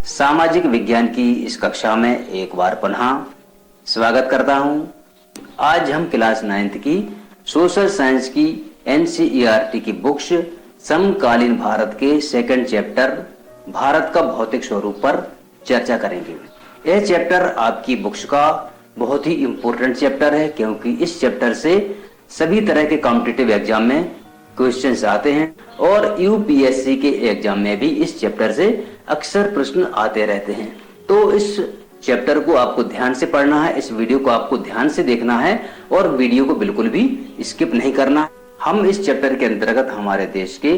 सामाजिक विज्ञान की इस कक्षा में एक बार पुनः स्वागत करता हूं। आज हम क्लास 9th की सोशल साइंस की एनसीईआरटी की बुक्स समकालीन भारत के सेकंड चैप्टर भारत का भौतिक स्वरूप पर चर्चा करेंगे। यह चैप्टर आपकी बुक्स का बहुत ही इम्पोर्टेंट चैप्टर है, क्योंकि इस चैप्टर से सभी तरह के कॉम्पिटिटिव एग्जाम में क्वेश्चंस आते हैं और यूपीएससी के एग्जाम में भी इस चैप्टर से अक्सर प्रश्न आते रहते हैं। तो इस चैप्टर को आपको ध्यान से पढ़ना है, इस वीडियो को आपको ध्यान से देखना है और वीडियो को बिल्कुल भी स्किप नहीं करना। हम इस चैप्टर के अंतर्गत हमारे देश के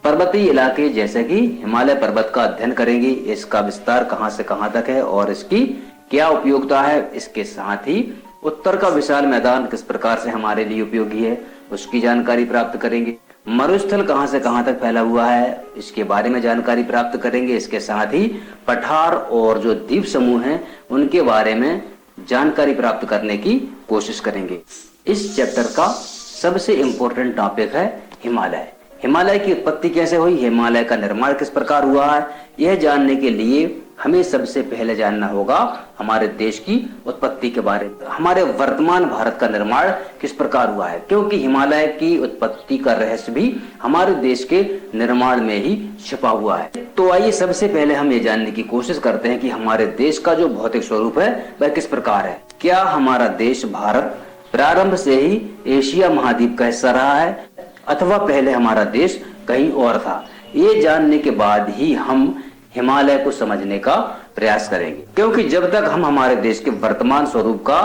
पर्वतीय इलाके जैसे कि हिमालय पर्वत का अध्ययन करेंगे। इसका विस्तार कहां से कहां तक है और इसकी क्या उपयोगिता है। इसके साथ ही उत्तर का विशाल मैदान किस प्रकार से हमारे लिए उपयोगी है उसकी जानकारी प्राप्त करेंगे। मरुस्थल कहां से कहां तक फैला हुआ है इसके बारे में जानकारी प्राप्त करेंगे। इसके साथ ही पठार और जो द्वीप समूह हैं उनके बारे में जानकारी प्राप्त करने की कोशिश करेंगे। इस चैप्टर का सबसे इम्पोर्टेंट टॉपिक है हिमालय। हिमालय की उत्पत्ति कैसे हुई, हिमालय का निर्माण किस प्रकार हुआ है, यह जानने के लिए हमें सबसे पहले जानना होगा हमारे देश की उत्पत्ति के बारे में। हमारे वर्तमान भारत का निर्माण किस प्रकार हुआ है, क्योंकि हिमालय की उत्पत्ति का रहस्य भी हमारे देश के निर्माण में ही छिपा हुआ है। तो आइए सबसे पहले हम ये जानने की कोशिश करते हैं कि हमारे देश का जो भौतिक स्वरूप है वह किस प्रकार है। क्या हमारा देश भारत प्रारंभ से ही एशिया महाद्वीप का हिस्सा रहा है अथवा पहले हमारा देश कहीं और था। ये जानने के बाद ही हम हिमालय को समझने का प्रयास करेंगे, क्योंकि जब तक हम हमारे देश के वर्तमान स्वरूप का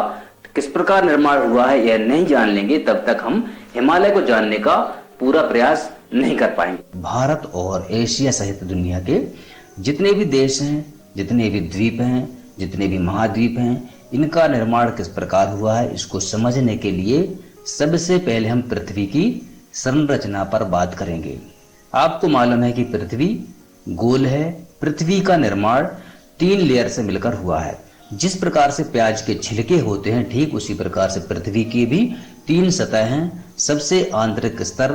किस प्रकार निर्माण हुआ है यह नहीं जान लेंगे तब तक हम हिमालय को जानने का पूरा प्रयास नहीं कर पाएंगे। भारत और एशिया सहित दुनिया के जितने भी देश हैं, जितने भी द्वीप हैं, जितने भी महाद्वीप हैं, इनका निर्माण किस प्रकार हुआ है इसको समझने के लिए सबसे पहले हम पृथ्वी की संरचना पर बात करेंगे। आपको मालूम है कि पृथ्वी गोल है। पृथ्वी का निर्माण 3 लेयर से मिलकर हुआ है। जिस प्रकार से प्याज के छिलके होते हैं ठीक उसी प्रकार से पृथ्वी की भी 3 सतह हैं। सबसे आंतरिक स्तर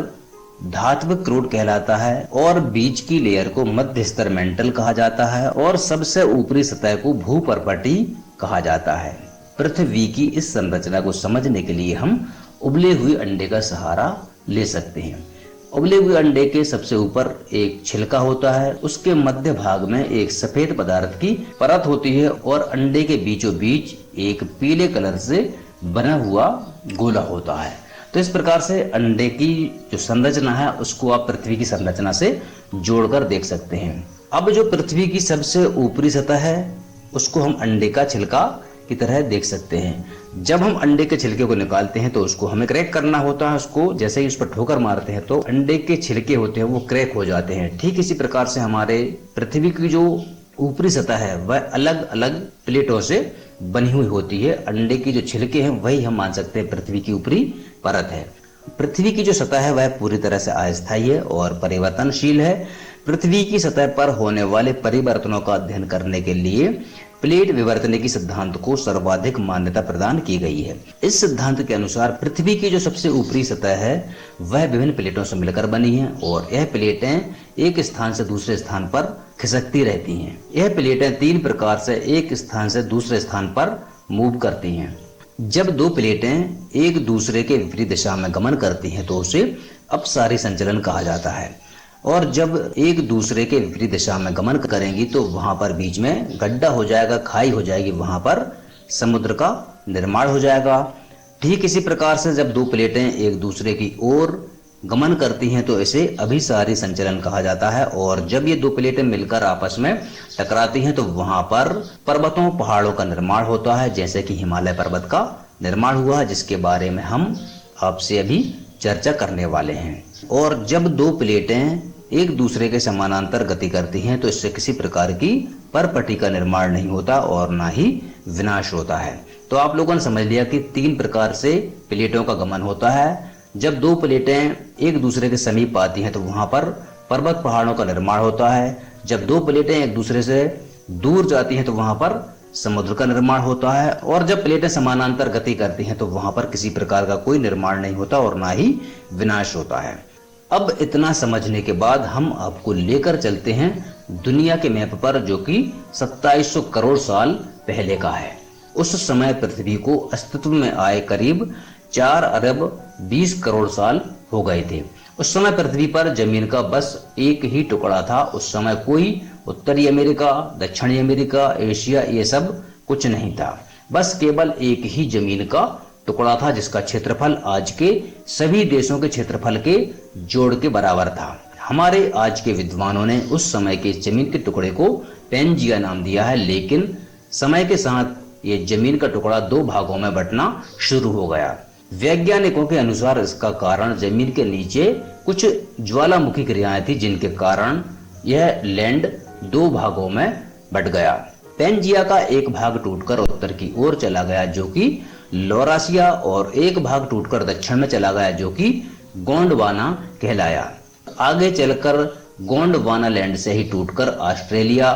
धात्विक क्रोड कहलाता है और बीच की लेयर को मध्य स्तर मेंटल कहा जाता है और सबसे ऊपरी सतह को भूपर्पटी कहा जाता है। पृथ्वी की इस संरचना को समझने के लिए हम उबले हुए अंडे का सहारा ले सकते हैं। उबले हुए अंडे के सबसे ऊपर एक छिलका होता है, उसके मध्य भाग में एक सफेद पदार्थ की परत होती है और अंडे के बीचों बीच एक पीले कलर से बना हुआ गोला होता है। तो इस प्रकार से अंडे की जो संरचना है उसको आप पृथ्वी की संरचना से जोड़कर देख सकते हैं। अब जो पृथ्वी की सबसे ऊपरी सतह है उसको हम अंडे का छिलका की तरह देख सकते हैं। जब हम अंडे के छिलके को निकालते हैं तो उसको हमें क्रैक करना होता है। उसको जैसे ही उस पर ठोकर मारते हैं तो अंडे के छिलके होते हैं वो क्रैक हो जाते हैं। ठीक इसी प्रकार से हमारे पृथ्वी की जो ऊपरी सतह है वह अलग अलग प्लेटों से बनी हुई होती है। अंडे की जो छिलके हैं वही हम मान सकते हैं पृथ्वी की ऊपरी परत है। पृथ्वी की जो सतह है वह पूरी तरह से अस्थायी है और परिवर्तनशील है। पृथ्वी की सतह पर होने वाले परिवर्तनों का अध्ययन करने के लिए प्लेट विवर्तनिकी सिद्धांत को सर्वाधिक मान्यता प्रदान की गई है। इस सिद्धांत के अनुसार पृथ्वी की जो सबसे ऊपरी सतह है वह विभिन्न प्लेटों से मिलकर बनी है और यह प्लेटें एक स्थान से दूसरे स्थान पर खिसकती रहती हैं। यह प्लेटें 3 प्रकार से एक स्थान से दूसरे स्थान पर मूव करती हैं। जब 2 प्लेटें एक दूसरे के विपरीत दिशा में गमन करती हैं तो उसे अपसारी संचलन कहा जाता है और जब एक दूसरे के विपरीत दिशा में गमन करेंगी तो वहां पर बीच में गड्ढा हो जाएगा, खाई हो जाएगी, वहां पर समुद्र का निर्माण हो जाएगा। ठीक इसी प्रकार से जब 2 प्लेटें एक दूसरे की ओर गमन करती हैं तो इसे अभिसारी संचलन कहा जाता है और जब ये 2 प्लेटें मिलकर आपस में टकराती हैं तो वहां पर पर्वतों पहाड़ों का निर्माण होता है, जैसे कि हिमालय पर्वत का निर्माण हुआ, जिसके बारे में हम आपसे अभी चर्चा करने वाले हैं। और जब 2 प्लेटें एक दूसरे के समानांतर गति करती हैं तो इससे किसी प्रकार की परपटी का निर्माण नहीं होता और ना ही विनाश होता है। तो आप लोगों ने समझ लिया कि 3 प्रकार से प्लेटों का गमन होता है। जब 2 प्लेटें एक दूसरे के समीप आती हैं तो वहां पर पर्वत पहाड़ों का निर्माण होता है। जब 2 प्लेटें एक दूसरे से दूर जाती हैं तो वहां पर समुद्र का निर्माण होता है और जब प्लेटें समानांतर गति करती हैं तो वहां पर किसी प्रकार का कोई निर्माण नहीं होता और ना ही विनाश होता है। अब इतना समझने के बाद हम आपको लेकर चलते हैं दुनिया के मैप पर, जो कि 2700 करोड़ साल पहले का है। उस समय पृथ्वी को अस्तित्व में आए करीब 4 अरब 20 करोड़ साल हो गए थे। उस समय पृथ्वी पर जमीन का बस एक ही टुकड़ा था। उस समय कोई उत्तरी अमेरिका, दक्षिणी अमेरिका, एशिया, ये सब कुछ नहीं था। बस केवल एक ही जमीन का टुकड़ा था, जिसका क्षेत्रफल आज के सभी देशों के क्षेत्रफल के जोड़ के बराबर था। हमारे आज के विद्वानों ने उस समय के जमीन के टुकड़े को पेंजिया नाम दिया है, लेकिन समय के साथ ये जमीन का टुकड़ा 2 भागों में बंटना शुरू हो गया। वैज्ञानिकों के अनुसार इसका कारण जमीन के नीचे कुछ ज्वालामुखी क्रियाएं थी, जिनके कारण यह लैंड 2 भागों में बंट गया। पेंजिया का एक भाग टूटकर उत्तर की ओर चला गया, जो कि लौरासिया, और एक भाग टूटकर दक्षिण में चला गया, जो कि गोंडवाना कहलाया। आगे चलकर गोंडवाना लैंड से ही टूटकर ऑस्ट्रेलिया,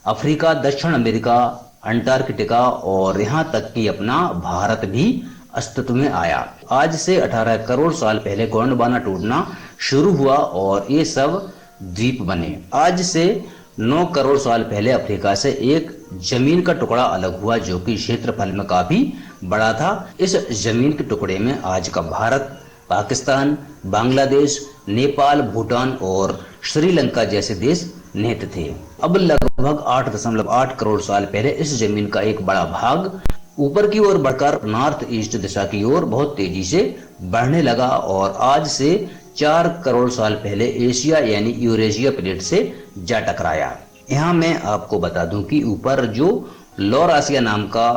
अफ्रीका, दक्षिण अमेरिका, अंटार्कटिका और यहाँ तक कि अपना भारत भी अस्तित्व में आया। आज से 18 करोड़ साल पहले गोंडवाना टूटना शुरू हुआ और ये सब द्वीप बने। आज से 9 करोड़ साल पहले अफ्रीका से एक जमीन का टुकड़ा अलग हुआ, जो कि क्षेत्रफल में काफी बड़ा था। इस जमीन के टुकड़े में आज का भारत, पाकिस्तान, बांग्लादेश, नेपाल, भूटान और श्रीलंका जैसे देश निहित थे। अब लगभग 8.8 करोड़ साल पहले इस जमीन का एक बड़ा भाग ऊपर की ओर बढ़कर नॉर्थ ईस्ट दिशा की ओर बहुत तेजी से बढ़ने लगा और आज से 4 करोड़ साल पहले एशिया यानी यूरेशिया प्लेट से जा टकराया। यहाँ मैं आपको बता दूं कि ऊपर जो लौरासिया नाम का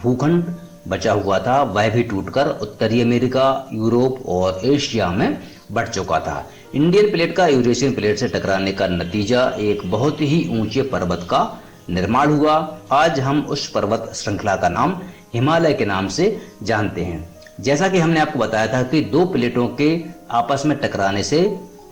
भूखंड बचा हुआ था, वह भी टूटकर उत्तरी अमेरिका, यूरोप और एशिया में बढ़ चुका था। इंडियन प्लेट का यूरेशियन प्लेट से टकराने का नतीजा एक बहुत ही ऊंचे पर्वत का निर्माण हुआ। आज हम उस पर्वत श्रृंखला का नाम हिमालय के नाम से जानते हैं। जैसा कि हमने आपको बताया था कि 2 प्लेटों के आपस में टकराने से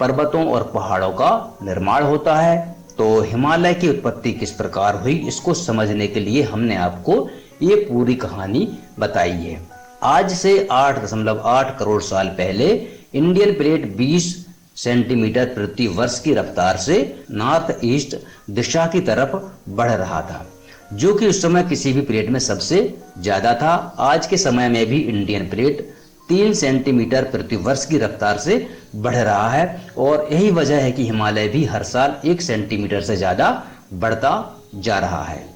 पर्वतों और पहाड़ों का निर्माण होता है। तो हिमालय की उत्पत्ति किस प्रकार हुई, इसको समझने के लिए हमने आपको ये पूरी कहानी बताई है। आज से 8.8 करोड़ साल पहले इंडियन प्लेट 20 सेंटीमीटर प्रति वर्ष की रफ्तार से नॉर्थ ईस्ट दिशा की तरफ बढ़ रहा था, जो कि उस समय किसी भी प्लेट में सबसे ज्यादा था। आज के समय में भी इंडियन प्लेट 3 सेंटीमीटर प्रति वर्ष की रफ्तार से बढ़ रहा है और यही वजह है कि हिमालय भी हर साल 1 सेंटीमीटर से ज्यादा बढ़ता जा रहा है।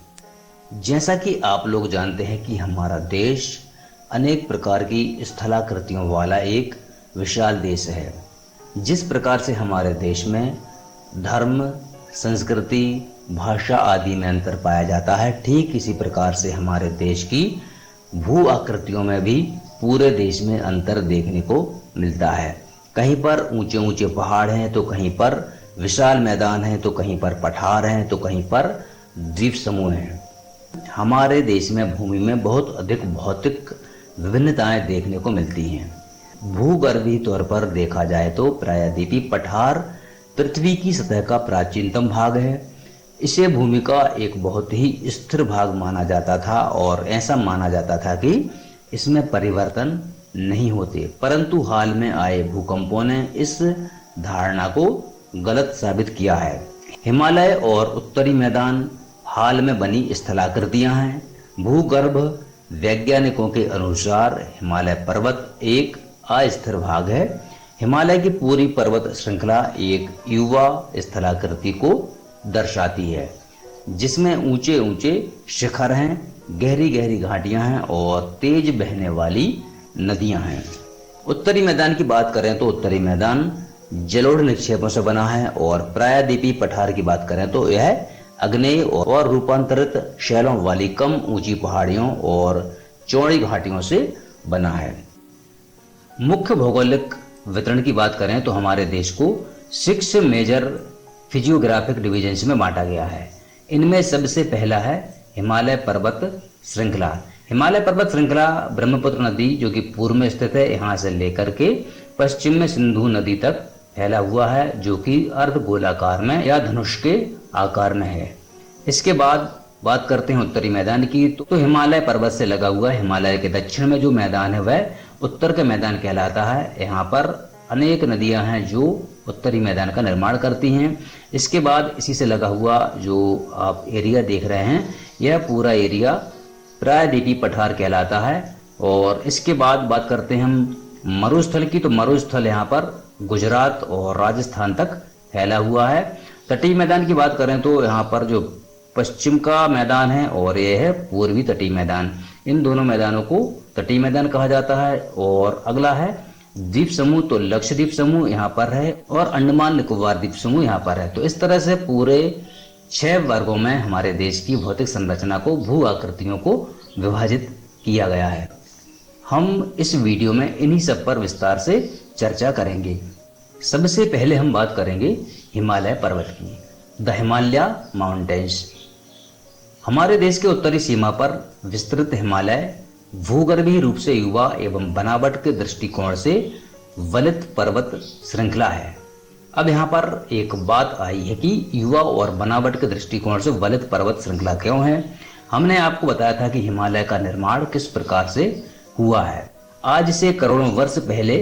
जैसा कि आप लोग जानते हैं कि हमारा देश अनेक प्रकार की स्थलाकृतियों वाला एक विशाल देश है। जिस प्रकार से हमारे देश में धर्म, संस्कृति, भाषा आदि में अंतर पाया जाता है, ठीक इसी प्रकार से हमारे देश की भू आकृतियों में भी पूरे देश में अंतर देखने को मिलता है। कहीं पर ऊंचे ऊंचे पहाड़ हैं, तो कहीं पर विशाल मैदान हैं, तो कहीं पर पठार हैं, तो कहीं पर द्वीप समूह हैं। हमारे देश में भूमि में बहुत अधिक भौतिक विभिन्नताएं देखने को मिलती हैं। भूगर्भीय तौर पर देखा जाए तो प्रायद्वीपीय पठार पृथ्वी की सतह का प्राचीनतम भाग है। इसे भूमि का एक बहुत ही स्थिर भाग माना जाता था और ऐसा माना जाता था कि इसमें परिवर्तन नहीं होते, परंतु हाल में आए भूकंपों ने इस धारणा को गलत साबित किया है। हिमालय और उत्तरी मैदान हाल में बनी स्थलाकृतियां हैं। भूगर्भ वैज्ञानिकों के अनुसार हिमालय पर्वत एक अस्थिर भाग है। हिमालय की पूरी पर्वत श्रृंखला एक युवा स्थलाकृति को दर्शाती है, जिसमें ऊंचे ऊंचे शिखर हैं, गहरी गहरी घाटियां हैं और तेज बहने वाली नदियां हैं। उत्तरी मैदान की बात करें तो उत्तरी मैदान जलोढ़ निक्षेपों से बना है और प्रायद्वीपीय पठार की बात करें तो यह आग्नेय और रूपांतरित शैलों वाली कम ऊंची पहाड़ियों और चौड़ी घाटियों से बना है। मुख्य भौगोलिक वितरण की बात करें तो हमारे देश को 6 मेजर फिजियोग्राफिक डिविजन्स में बांटा गया है। इनमें सबसे पहला है हिमालय पर्वत श्रृंखला। हिमालय पर्वत श्रृंखला ब्रह्मपुत्र नदी जो कि पूर्व में स्थित है, यहाँ से लेकर के पश्चिम में सिंधु नदी तक फैला हुआ है, जो कि अर्धगोलाकार में या धनुष के आकार में है। इसके बाद बात करते हैं उत्तरी मैदान की, तो हिमालय पर्वत से लगा हुआ हिमालय के दक्षिण में जो मैदान है वह उत्तर का मैदान कहलाता है। यहाँ पर अनेक नदियां हैं जो उत्तरी मैदान का निर्माण करती हैं। इसके बाद इसी से लगा हुआ जो आप एरिया देख रहे हैं, यह पूरा एरिया प्रायद्वीपीय पठार कहलाता है। और इसके बाद बात करते हैं हम मरुस्थल की, तो मरुस्थल यहाँ पर गुजरात और राजस्थान तक फैला हुआ है। तटीय मैदान की बात करें तो यहाँ पर जो पश्चिम का मैदान है और यह है पूर्वी तटीय मैदान, इन दोनों मैदानों को तटीय मैदान कहा जाता है। और अगला है द्वीप समूह, तो लक्षद्वीप समूह यहाँ पर है और अंडमान निकोबार द्वीप समूह यहाँ पर है। तो इस तरह से पूरे 6 वर्गों में हमारे देश की भौतिक संरचना को, भू आकृतियों को विभाजित किया गया है। हम इस वीडियो में इन्हीं सब पर विस्तार से चर्चा करेंगे। सबसे पहले हम बात करेंगे हिमालय पर्वत की, द हिमालय माउंटेन्स। हमारे देश के उत्तरी सीमा पर विस्तृत हिमालय भूगर्भीय रूप से युवा एवं बनावट के दृष्टिकोण से वलित पर्वत श्रृंखला है। अब यहाँ पर एक बात आई है कि युवा और बनावट के दृष्टिकोण से वलित पर्वत श्रृंखला क्यों है। हमने आपको बताया था कि हिमालय का निर्माण किस प्रकार से हुआ है। आज से करोड़ों वर्ष पहले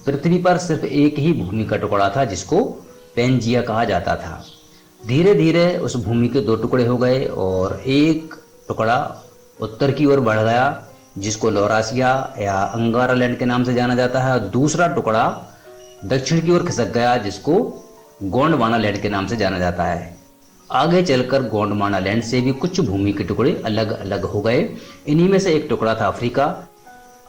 पृथ्वी पर सिर्फ एक ही भूमि का टुकड़ा था जिसको पेंजिया कहा जाता था। धीरे धीरे उस भूमि के 2 टुकड़े हो गए और एक टुकड़ा उत्तर की ओर बढ़ गया जिसको लौरासिया या अंगारा लैंड के नाम से जाना जाता है, और दूसरा टुकड़ा दक्षिण की ओर खिसक गया जिसको गोंडवाना लैंड के नाम से जाना जाता है। आगे चलकर गोंडवाना लैंड से भी कुछ भूमि के टुकड़े अलग अलग हो गए। इन्हीं में से एक टुकड़ा था अफ्रीका।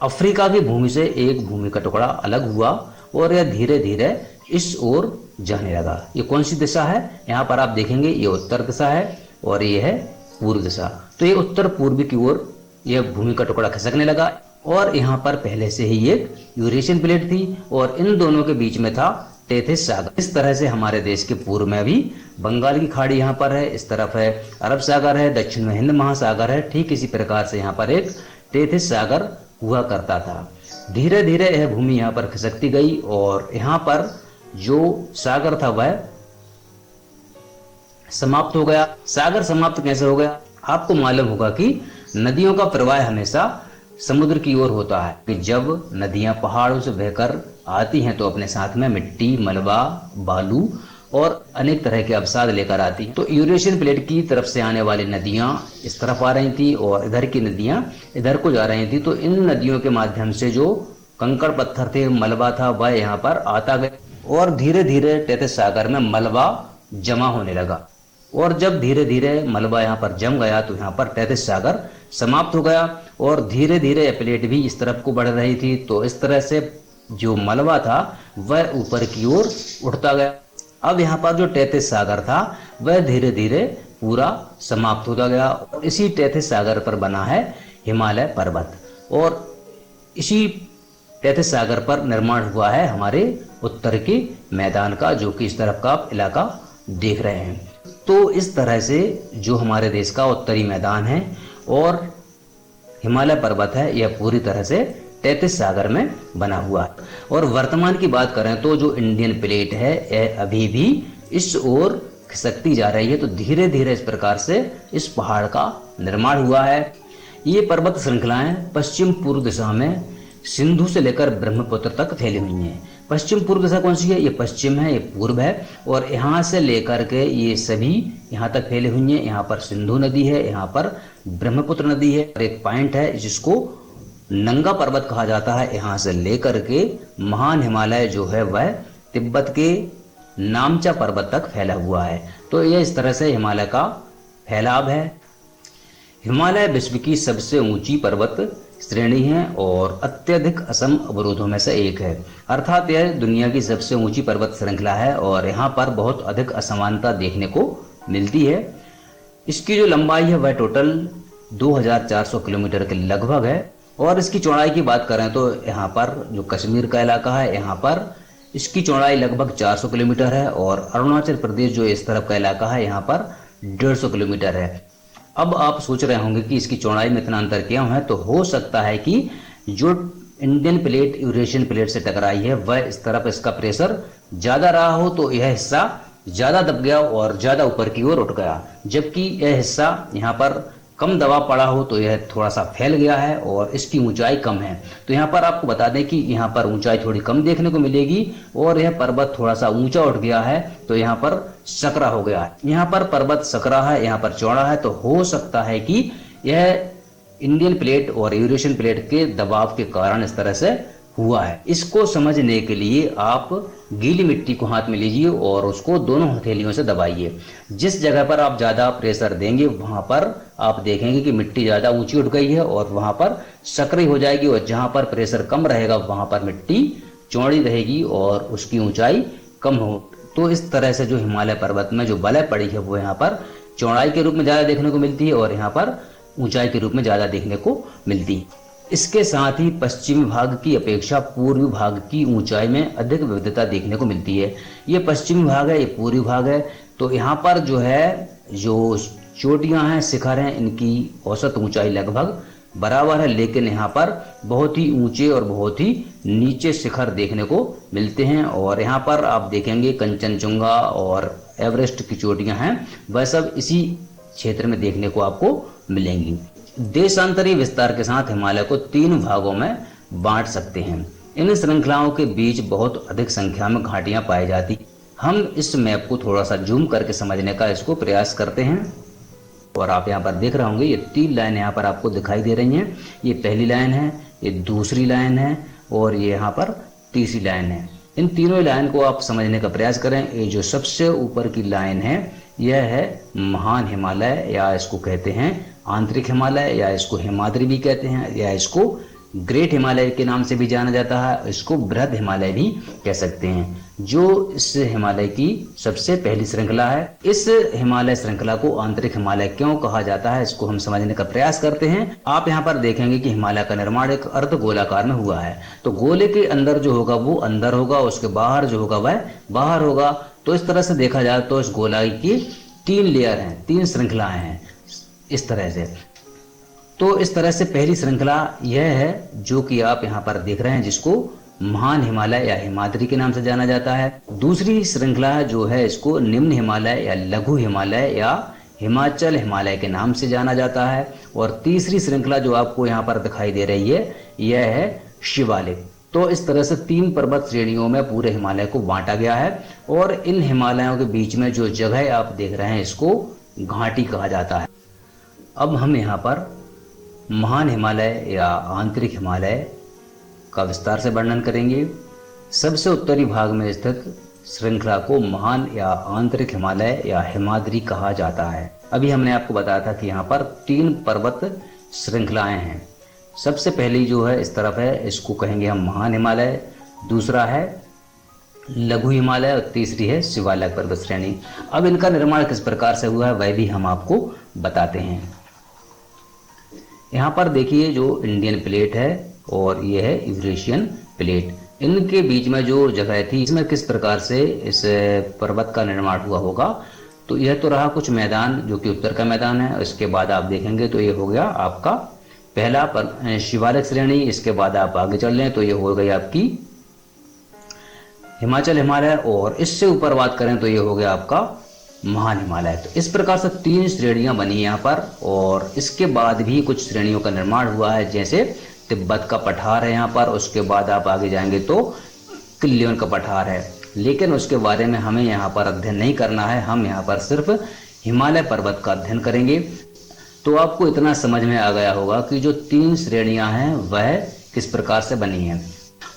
अफ्रीका की भूमि से एक भूमि का टुकड़ा अलग हुआ और यह धीरे धीरे इस ओर जाने लगा। ये कौन सी दिशा है, यहाँ पर आप देखेंगे ये उत्तर दिशा है और ये है पूर्व दिशा। तो ये उत्तर पूर्व की ओर यह भूमि का टुकड़ा खिसकने लगा और यहाँ पर पहले से ही एक यूरेशियन प्लेट थी और इन दोनों के बीच में था टेथिस सागर। इस तरह से हमारे देश के पूर्व में भी बंगाल की खाड़ी यहाँ पर है, इस तरफ है अरब सागर है, दक्षिण में हिंद महासागर है। ठीक इसी प्रकार से यहाँ पर एक टेथिस सागर हुआ करता था। धीरे धीरे यह भूमि यहाँ पर खिसकती गई और यहाँ पर जो सागर था वह समाप्त हो गया। सागर समाप्त कैसे हो गया, आपको मालूम होगा कि नदियों का प्रवाह हमेशा समुद्र की ओर होता है कि जब नदियां पहाड़ों से बहकर आती हैं तो अपने साथ में मिट्टी, मलबा, बालू और अनेक तरह के अवसाद लेकर आती हैं। तो यूरेशियन प्लेट की तरफ से आने वाली नदियां इस तरफ आ रही थी और इधर की नदियां इधर को जा रही थी। तो इन नदियों के माध्यम से जो कंकड़ पत्थर थे, मलबा था, वह यहाँ पर आता गया और धीरे धीरे टेथिस सागर में मलबा जमा होने लगा। और जब धीरे धीरे मलबा यहाँ पर जम गया तो यहाँ पर टेथिस सागर समाप्त हो गया और धीरे धीरे प्लेट भी इस तरफ को बढ़ रही थी। तो इस तरह से जो मलबा था वह ऊपर की ओर उठता गया। अब यहाँ पर जो टेथिस सागर था वह धीरे धीरे पूरा समाप्त होता गया और इसी टेथिस सागर पर बना है हिमालय पर्वत और इसी टेथिस सागर पर निर्माण हुआ है हमारे उत्तर के मैदान का, जो कि इस तरफ का आप इलाका देख रहे हैं। तो इस तरह से जो हमारे देश का उत्तरी मैदान है और हिमालय पर्वत है, यह पूरी तरह से टेथिस सागर में बना हुआ है। और वर्तमान की बात करें तो जो इंडियन प्लेट है यह अभी भी इस ओर खिसकती जा रही है। तो धीरे धीरे इस प्रकार से इस पहाड़ का निर्माण हुआ है। ये पर्वत श्रृंखलाएं पश्चिम पूर्व दिशा में सिंधु से लेकर ब्रह्मपुत्र तक फैली हुई हैं। पश्चिम पूर्व दिशा कौन सी है, ये पश्चिम है, ये पूर्व है और यहाँ से लेकर के ये सभी यहाँ तक फैले हुई हैं। यहाँ पर सिंधु नदी है, यहाँ पर ब्रह्मपुत्र नदी है और एक पॉइंट है जिसको नंगा पर्वत कहा जाता है। यहाँ से लेकर के महान हिमालय जो है वह तिब्बत के नामचा पर्वत तक फैला हुआ है। तो यह इस तरह से हिमालय का फैलाव है। हिमालय विश्व की सबसे ऊंची पर्वत श्रेणी है और अत्यधिक असम अवरोधों में से एक है, अर्थात यह दुनिया की सबसे ऊंची पर्वत श्रृंखला है और यहाँ पर बहुत अधिक असमानता देखने को मिलती है। इसकी जो लंबाई है वह टोटल 2400 किलोमीटर के लगभग है और इसकी चौड़ाई की बात करें तो यहाँ पर जो कश्मीर का इलाका है यहाँ पर इसकी चौड़ाई लगभग 400 किलोमीटर है और अरुणाचल प्रदेश जो इस तरफ का इलाका है यहाँ पर 150 किलोमीटर है। अब आप सोच रहे होंगे कि इसकी चौड़ाई में इतना अंतर क्यों है, तो हो सकता है कि जो इंडियन प्लेट यूरेशियन प्लेट से टकराई है वह इस तरफ इसका प्रेशर ज्यादा रहा हो तो यह हिस्सा ज्यादा दब गया और ज्यादा ऊपर की ओर उठ गया, जबकि यह हिस्सा यहाँ पर कम दबाव पड़ा हो तो यह थोड़ा सा फैल गया है और इसकी ऊंचाई कम है। तो यहाँ पर आपको बता दें कि यहाँ पर ऊंचाई थोड़ी कम देखने को मिलेगी और यह पर्वत थोड़ा सा ऊंचा उठ गया है, तो यहाँ पर सकरा हो गया है। यहाँ पर पर्वत सकरा है, यहाँ पर चौड़ा है, तो हो सकता है कि यह इंडियन प्लेट और यूरेशियन प्लेट के दबाव के कारण इस तरह से हुआ है। इसको समझने के लिए आप गीली मिट्टी को हाथ में लीजिए और उसको दोनों हथेलियों से दबाइए। जिस जगह पर आप ज़्यादा प्रेशर देंगे वहां पर आप देखेंगे कि मिट्टी ज़्यादा ऊंची उठ गई है और वहां पर सकरी हो जाएगी, और जहां पर प्रेशर कम रहेगा वहां पर मिट्टी चौड़ी रहेगी और उसकी ऊंचाई कम हो। तो इस तरह से जो हिमालय पर्वत में जो बलय पड़ी है वो यहाँ पर चौड़ाई के रूप में ज़्यादा देखने को मिलती है और यहाँ पर ऊंचाई के रूप में ज़्यादा देखने को मिलती है। इसके साथ ही पश्चिमी भाग की अपेक्षा पूर्वी भाग की ऊंचाई में अधिक विविधता देखने को मिलती है। ये पश्चिमी भाग है, ये पूर्वी भाग है। तो यहाँ पर जो है जो चोटियां हैं, शिखर हैं, इनकी औसत ऊंचाई लगभग बराबर है, लेकिन यहाँ पर बहुत ही ऊंचे और बहुत ही नीचे शिखर देखने को मिलते हैं। और यहाँ पर आप देखेंगे कंचनजुंगा और एवरेस्ट की चोटियां हैं, वह सब इसी क्षेत्र में देखने को आपको मिलेंगी। देशांतरीय विस्तार के साथ हिमालय को 3 भागों में बांट सकते हैं। इन श्रृंखलाओं के बीच बहुत अधिक संख्या में घाटियां पाई जाती। हम इस मैप को थोड़ा सा जूम करके समझने का इसको प्रयास करते हैं। और आप यहाँ पर देख रहे होंगे, ये 3 लाइन यहाँ पर आपको दिखाई दे रही हैं। ये पहली लाइन है, ये दूसरी लाइन है और ये यहाँ पर तीसरी लाइन है। इन तीनों लाइन को आप समझने का प्रयास करें। ये जो सबसे ऊपर की लाइन है यह है महान हिमालय, या इसको कहते हैं आंतरिक हिमालय, या इसको हिमाद्री भी कहते हैं, या इसको ग्रेट हिमालय के नाम से भी जाना जाता है, इसको बृहद हिमालय भी कह सकते हैं, जो इस हिमालय की सबसे पहली श्रृंखला है। इस हिमालय श्रृंखला को आंतरिक हिमालय क्यों कहा जाता है, इसको हम समझने का प्रयास करते हैं। आप यहाँ पर देखेंगे कि हिमालय का निर्माण एक अर्ध गोलाकार में हुआ है। तो गोले के अंदर जो होगा वो अंदर होगा, उसके बाहर जो होगा वह बाहर होगा। तो इस तरह से देखा जाए तो इस गोलाई की 3 लेयर हैं, 3 श्रृंखलाएं हैं इस तरह से। तो इस तरह से पहली श्रृंखला यह है जो कि आप यहाँ पर देख रहे हैं, जिसको महान हिमालय या हिमाद्री के नाम से जाना जाता है। दूसरी श्रृंखला जो है इसको निम्न हिमालय या लघु हिमालय या हिमाचल हिमालय के नाम से जाना जाता है। और तीसरी श्रृंखला जो आपको यहाँ पर दिखाई दे रही है यह है शिवालिक। तो इस तरह से 3 पर्वत श्रेणियों में पूरे हिमालय को बांटा गया है। और इन हिमालयों के बीच में जो जगह आप देख रहे हैं इसको घाटी कहा जाता है। अब हम यहाँ पर महान हिमालय या आंतरिक हिमालय का विस्तार से वर्णन करेंगे। सबसे उत्तरी भाग में स्थित श्रृंखला को महान या आंतरिक हिमालय या हिमाद्री कहा जाता है। अभी हमने आपको बताया था कि यहाँ पर 3 पर्वत श्रृंखलाएं हैं। सबसे पहली जो है इस तरफ है, इसको कहेंगे हम महान हिमालय, दूसरा है लघु हिमालय और तीसरी है शिवालिक पर्वत श्रेणी। अब इनका निर्माण किस प्रकार से हुआ है वह भी हम आपको बताते हैं। यहाँ पर देखिए जो इंडियन प्लेट है और ये है यूरेशियन प्लेट, इनके बीच में जो जगह थी इसमें किस प्रकार से इस पर्वत का निर्माण हुआ होगा। तो यह तो रहा कुछ मैदान जो कि उत्तर का मैदान है। इसके बाद आप देखेंगे तो ये हो गया आपका पहला शिवालिक श्रेणी। इसके बाद आप आगे चल लें तो ये हो गई आपकी हिमाचल हिमालय, और इससे ऊपर बात करें तो ये हो गया आपका महान हिमालय। तो इस प्रकार से 3 श्रेणियां बनी यहाँ पर। और इसके बाद भी कुछ श्रेणियों का निर्माण हुआ है, जैसे तिब्बत का पठार है यहाँ पर। उसके बाद आप आगे जाएंगे तो किल्लियोन का पठार है, लेकिन उसके बारे में हमें यहाँ पर अध्ययन नहीं करना है। हम यहाँ पर सिर्फ हिमालय पर्वत का अध्ययन करेंगे। तो आपको इतना समझ में आ गया होगा कि जो 3 श्रेणियां हैं वह किस प्रकार से बनी हैं।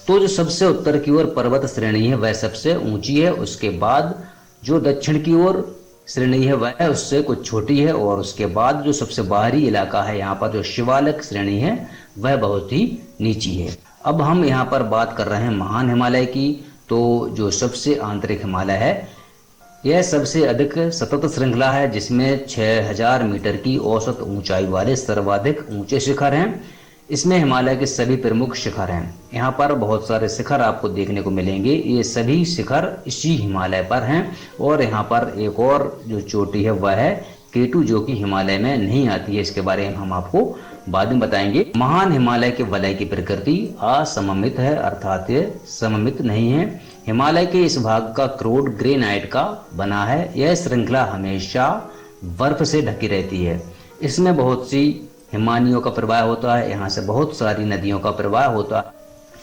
तो जो सबसे उत्तर की ओर पर्वत श्रेणी है वह सबसे ऊंची है। उसके बाद जो दक्षिण की ओर श्रेणी है वह उससे कुछ छोटी है। और उसके बाद जो सबसे बाहरी इलाका है यहाँ पर जो शिवालिक श्रेणी है वह बहुत ही नीची है। अब हम यहाँ पर बात कर रहे हैं महान हिमालय की। तो जो सबसे आंतरिक हिमालय है यह सबसे अधिक सतत श्रृंखला है, जिसमें 6000 मीटर की औसत ऊंचाई वाले सर्वाधिक ऊंचे शिखर हैं। इसमें हिमालय के सभी प्रमुख शिखर हैं। यहाँ पर बहुत सारे शिखर आपको देखने को मिलेंगे। ये सभी शिखर इसी हिमालय पर हैं। और यहाँ पर एक और जो चोटी है वह है केटू, जो कि हिमालय में नहीं आती है। इसके बारे में हम आपको बाद में बताएंगे। महान हिमालय के वलय की प्रकृति असममित है, अर्थात ये सममित नहीं है। हिमालय के इस भाग का क्रोड ग्रेनाइट का बना है। यह श्रृंखला हमेशा बर्फ से ढकी रहती है। इसमें बहुत सी हिमानियों का प्रवाह होता है, यहाँ से बहुत सारी नदियों का प्रवाह होता है।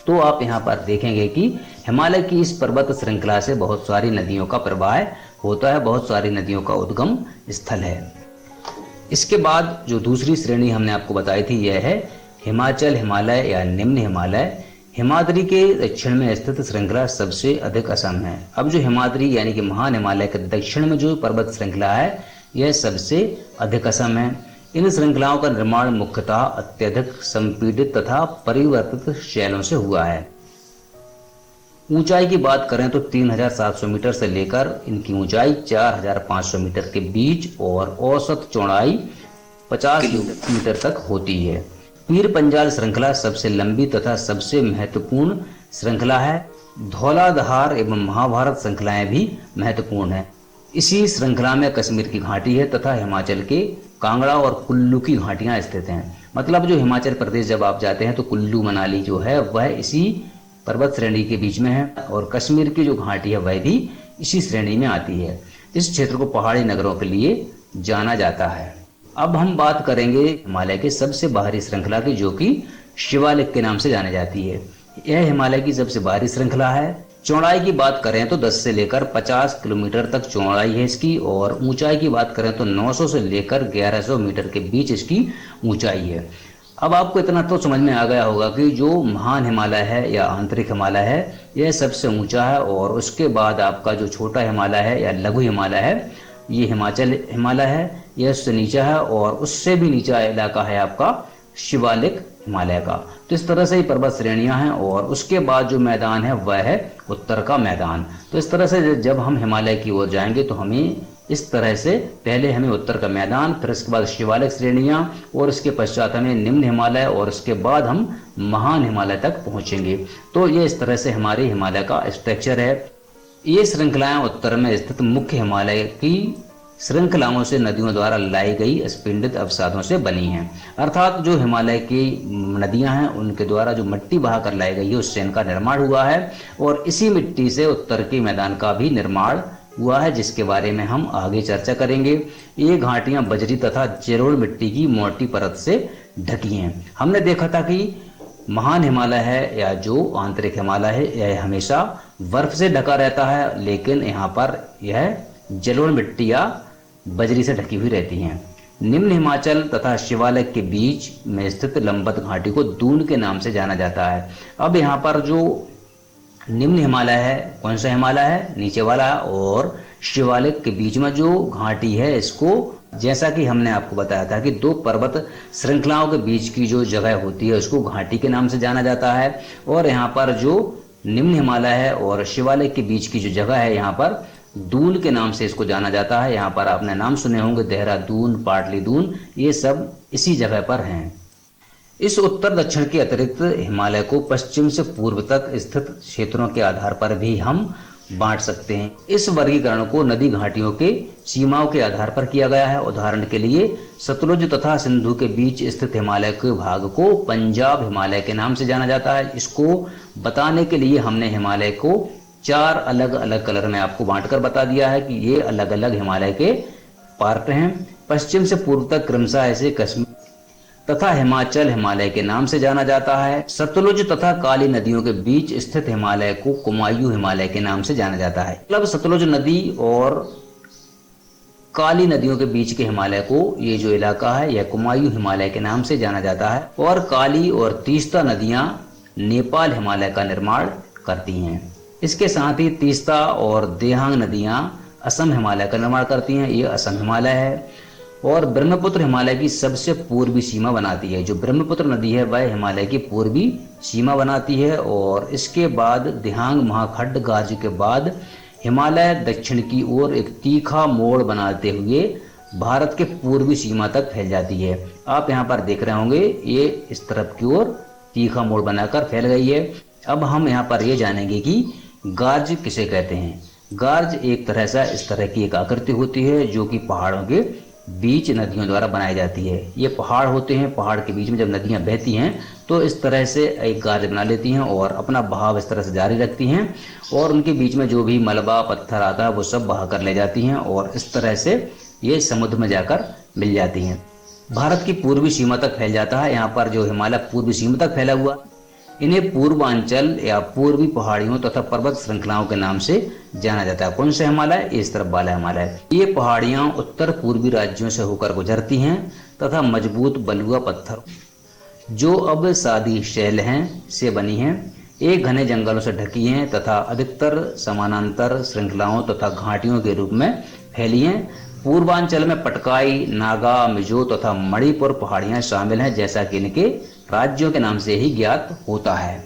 तो आप यहाँ पर देखेंगे कि हिमालय की इस पर्वत श्रृंखला से बहुत सारी नदियों का प्रवाह होता है, बहुत सारी नदियों का उद्गम स्थल है। इसके बाद जो दूसरी श्रेणी हमने आपको बताई थी यह है हिमाचल हिमालय या निम्न हिमालय। हिमाद्री के दक्षिण में स्थित श्रृंखला सबसे अधिक असम है। अब जो हिमाद्री यानी कि महान हिमालय के दक्षिण में जो पर्वत श्रृंखला है यह सबसे अधिक असम है। इन श्रृंखलाओं का निर्माण मुख्यतः अत्यधिक संपीड़ित तथा परिवर्तित शैलों से हुआ है। ऊंचाई की बात करें तो 3700 मीटर से लेकर इनकी ऊंचाई 4500 मीटर के बीच और औसत चौड़ाई 50 मीटर तक होती है। पीर पंजाल श्रृंखला सबसे लंबी तथा सबसे महत्वपूर्ण श्रृंखला है। धौलाधार एवं महाभारत श्रृंखलाएं भी महत्वपूर्ण है। इसी श्रृंखला में कश्मीर की घाटी है तथा हिमाचल के कांगड़ा और कुल्लू की घाटियां स्थित हैं। मतलब जो हिमाचल प्रदेश जब आप जाते हैं तो कुल्लू मनाली जो है वह इसी पर्वत श्रेणी के बीच में है और कश्मीर की जो घाटी है वह भी इसी श्रेणी में आती है। इस क्षेत्र को पहाड़ी नगरों के लिए जाना जाता है। अब हम बात करेंगे हिमालय के सबसे बाहरी श्रृंखला की, जो कि शिवालिक के नाम से जानी जाती है। यह हिमालय की सबसे बाहरी श्रृंखला है। चौड़ाई की बात करें तो 10 से लेकर 50 किलोमीटर तक चौड़ाई है इसकी और ऊंचाई की बात करें तो 900 से लेकर 1100 मीटर के बीच इसकी ऊंचाई है। अब आपको इतना तो समझ में आ गया होगा कि जो महान हिमालय है या आंतरिक हिमालय है यह सबसे ऊंचा है और उसके बाद आपका जो छोटा हिमालय है या लघु हिमालय है ये हिमाचल हिमालय है, यह उससे नीचा है और उससे भी नीचा इलाका है आपका शिवालिक हिमालय का। तो इस तरह से ही पर्वत श्रेणियां हैं और उसके बाद जो मैदान है वह है उत्तर का मैदान। तो इस तरह से जब हम हिमालय की ओर जाएंगे तो हमें इस तरह से पहले हमें उत्तर का मैदान, फिर इसके बाद शिवालिक श्रेणियां और इसके पश्चात हमें निम्न हिमालय और उसके बाद हम महान हिमालय तक पहुंचेंगे। तो ये इस तरह से हमारे हिमालय का स्ट्रक्चर है। ये श्रृंखलाएं उत्तर में स्थित मुख्य हिमालय की श्रृंखलाओं से नदियों द्वारा लाई गई स्पिंडित अवसादों से बनी हैं। अर्थात जो हिमालय की नदियां हैं उनके द्वारा जो मिट्टी बहा कर लाई गई है उससे इनका निर्माण हुआ है और इसी मिट्टी से उत्तर के मैदान का भी निर्माण हुआ है, जिसके बारे में हम आगे चर्चा करेंगे। ये घाटियां बजरी तथा जलोढ़ मिट्टी की मोटी परत से ढकी हैं। हमने देखा था कि महान हिमालय है या जो आंतरिक हिमालय है यह हमेशा बर्फ से ढका रहता है, लेकिन यहाँ पर यह जलोढ़ मिट्टी या बजरी से ढकी हुई रहती हैं। निम्न हिमाचल तथा शिवालिक के बीच में स्थित लंबत घाटी को दून के नाम से जाना जाता है। अब यहाँ पर जो निम्न हिमालय है, कौन सा हिमालय है? नीचे वाला। और शिवालिक के बीच में जो घाटी है इसको, जैसा कि हमने आपको बताया था कि दो पर्वत श्रृंखलाओं के बीच की जो जगह होती है उसको घाटी के नाम से जाना जाता है। और यहाँ पर जो निम्न हिमालय है और शिवालिक के बीच की जो जगह है यहाँ पर दून के नाम से इसको जाना जाता है। यहाँ पर आपने नाम सुने होंगे, देहरादून, पाटली दून, ये सब इसी जगह पर हैं। इस उत्तर दक्षिण के अतिरिक्त हिमालय को पश्चिम से पूर्व तक स्थित क्षेत्रों के आधार पर भी हम बांट सकते हैं। इस वर्गीकरण को नदी घाटियों के सीमाओं के आधार पर किया गया है। उदाहरण के लिए सतलुज तथा सिंधु के बीच स्थित हिमालय के भाग को पंजाब हिमालय के नाम से जाना जाता है। इसको बताने के लिए हमने हिमालय को 4 अलग अलग कलर में आपको बांटकर बता दिया है कि ये अलग अलग हिमालय के पार्ट हैं। पश्चिम से पूर्व तक क्रमशः ऐसे कश्मीर तथा हिमाचल हिमालय के नाम से जाना जाता है। सतलुज तथा काली नदियों के बीच स्थित हिमालय को कुमायूं हिमालय के नाम से जाना जाता है। मतलब सतलुज नदी और काली नदियों के बीच के हिमालय को, ये जो इलाका है यह कुमायूं हिमालय के नाम से जाना जाता है। और काली और तीस्ता नदियां नेपाल हिमालय का निर्माण करती हैं। इसके साथ ही तीस्ता और देहांग नदियां असम हिमालय का निर्माण करती हैं, ये असम हिमालय है। और ब्रह्मपुत्र हिमालय की सबसे पूर्वी सीमा बनाती है। जो ब्रह्मपुत्र नदी है वह हिमालय की पूर्वी सीमा बनाती है। और इसके बाद दिहांग महाखड्ड गाज के बाद हिमालय दक्षिण की ओर एक तीखा मोड़ बनाते हुए भारत के पूर्वी सीमा तक फैल जाती है। आप यहाँ पर देख रहे होंगे ये इस तरफ की ओर तीखा मोड़ बनाकर फैल गई है। अब हम यहाँ पर ये जानेंगे कि गार्ज किसे कहते हैं। गार्ज एक तरह से इस तरह की एक आकृति होती है जो कि पहाड़ों के बीच नदियों द्वारा बनाई जाती है। ये पहाड़ होते हैं, पहाड़ के बीच में जब नदियां बहती हैं तो इस तरह से एक गार्ज बना लेती हैं और अपना बहाव इस तरह से जारी रखती हैं और उनके बीच में जो भी मलबा पत्थर आता है वो सब बहा कर ले जाती हैं और इस तरह से ये समुद्र में जाकर मिल जाती हैं। भारत की पूर्वी सीमा तक फैल जाता है। यहाँ पर जो हिमालय पूर्वी सीमा तक फैला हुआ, इन्हें पूर्वांचल या पूर्वी पहाड़ियों तथा पर्वत श्रृंखलाओं के नाम से जाना जाता है। कौन सा हिमालय? इस तरफ वाला हिमालय। ये पहाड़ियां उत्तर पूर्वी राज्यों से होकर गुजरती हैं तथा मजबूत बलुआ पत्थर जो अब सादी शैल हैं से बनी हैं, एक घने जंगलों से ढकी हैं तथा अधिकतर समानांतर श्रृंखलाओं तथा घाटियों के रूप में फैली हैं। पूर्वांचल में पटकाई, नागा, मिजो तथा मणिपुर पहाड़ियां शामिल हैं, जैसा कि इनके राज्यों के नाम से ही ज्ञात होता है।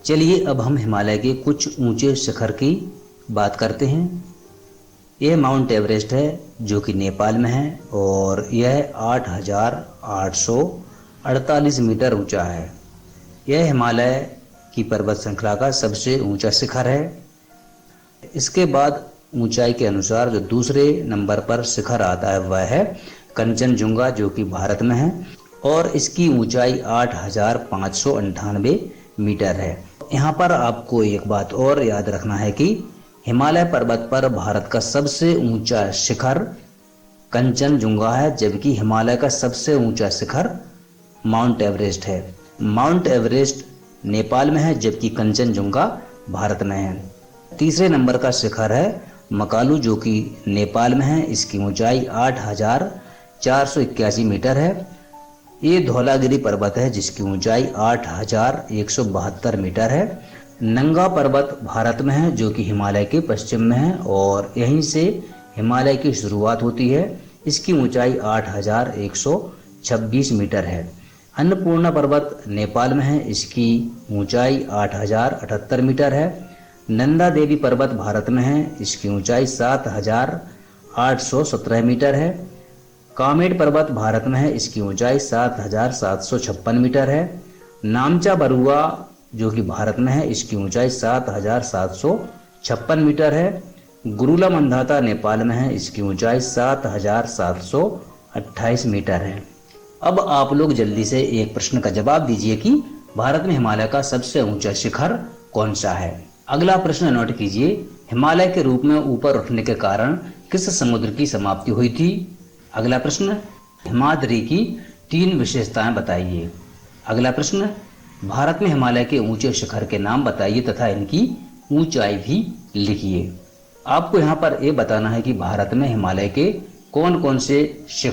चलिए अब हम हिमालय के कुछ ऊंचे शिखर की बात करते हैं। यह माउंट एवरेस्ट है जो कि नेपाल में है और यह 8,848 मीटर ऊंचा है। यह हिमालय की पर्वत श्रृंखला का सबसे ऊंचा शिखर है। इसके बाद ऊंचाई के अनुसार जो दूसरे नंबर पर शिखर आता है वह है कंचनजुंगा, जो कि भारत में है और इसकी ऊंचाई 8,598 मीटर है। यहाँ पर आपको एक बात और याद रखना है कि हिमालय पर्वत पर भारत का सबसे ऊंचा शिखर कंचनजुंगा है, जबकि हिमालय का सबसे ऊंचा शिखर माउंट एवरेस्ट है। माउंट एवरेस्ट नेपाल में है जबकि कंचनजुंगा भारत में है। तीसरे नंबर का शिखर है मकालू, जो कि नेपाल में है। इसकी ऊंचाई 8,481 मीटर है। ये धौलागिरी पर्वत है जिसकी ऊंचाई 8,172 मीटर है। नंगा पर्वत भारत में है जो कि हिमालय के पश्चिम में है और यहीं से हिमालय की शुरुआत होती है। इसकी ऊंचाई 8,126 मीटर है। अन्नपूर्णा पर्वत नेपाल में है। इसकी ऊंचाई 8,078 मीटर है। नंदा देवी पर्वत भारत में है। इसकी ऊंचाई 7,817 मीटर है। कामेट पर्वत भारत में है। इसकी ऊंचाई 7,756 मीटर है। नामचा बरुआ जो कि भारत में है, इसकी ऊंचाई 7,756 मीटर है। गुरुला मंदाता नेपाल में है। इसकी ऊंचाई 7,728 मीटर है। अब आप लोग जल्दी से एक प्रश्न का जवाब दीजिए कि भारत में हिमालय का सबसे ऊंचा शिखर कौन सा है। अगला प्रश्न नोट कीजिए, हिमालय के रूप में ऊपर उठने के कारण किस समुद्र की समाप्ति हुई थी। अगला प्रश्न, हिमाद्री की 3 विशेषताएं बताइए। अगला प्रश्न, भारत में हिमालय के ऊंचे शिखर के नाम बताइए तथा इनकी ऊंचाई भी लिखिए। आपको यहाँ पर यह बताना है कि भारत में हिमालय के कौन कौन से शिखर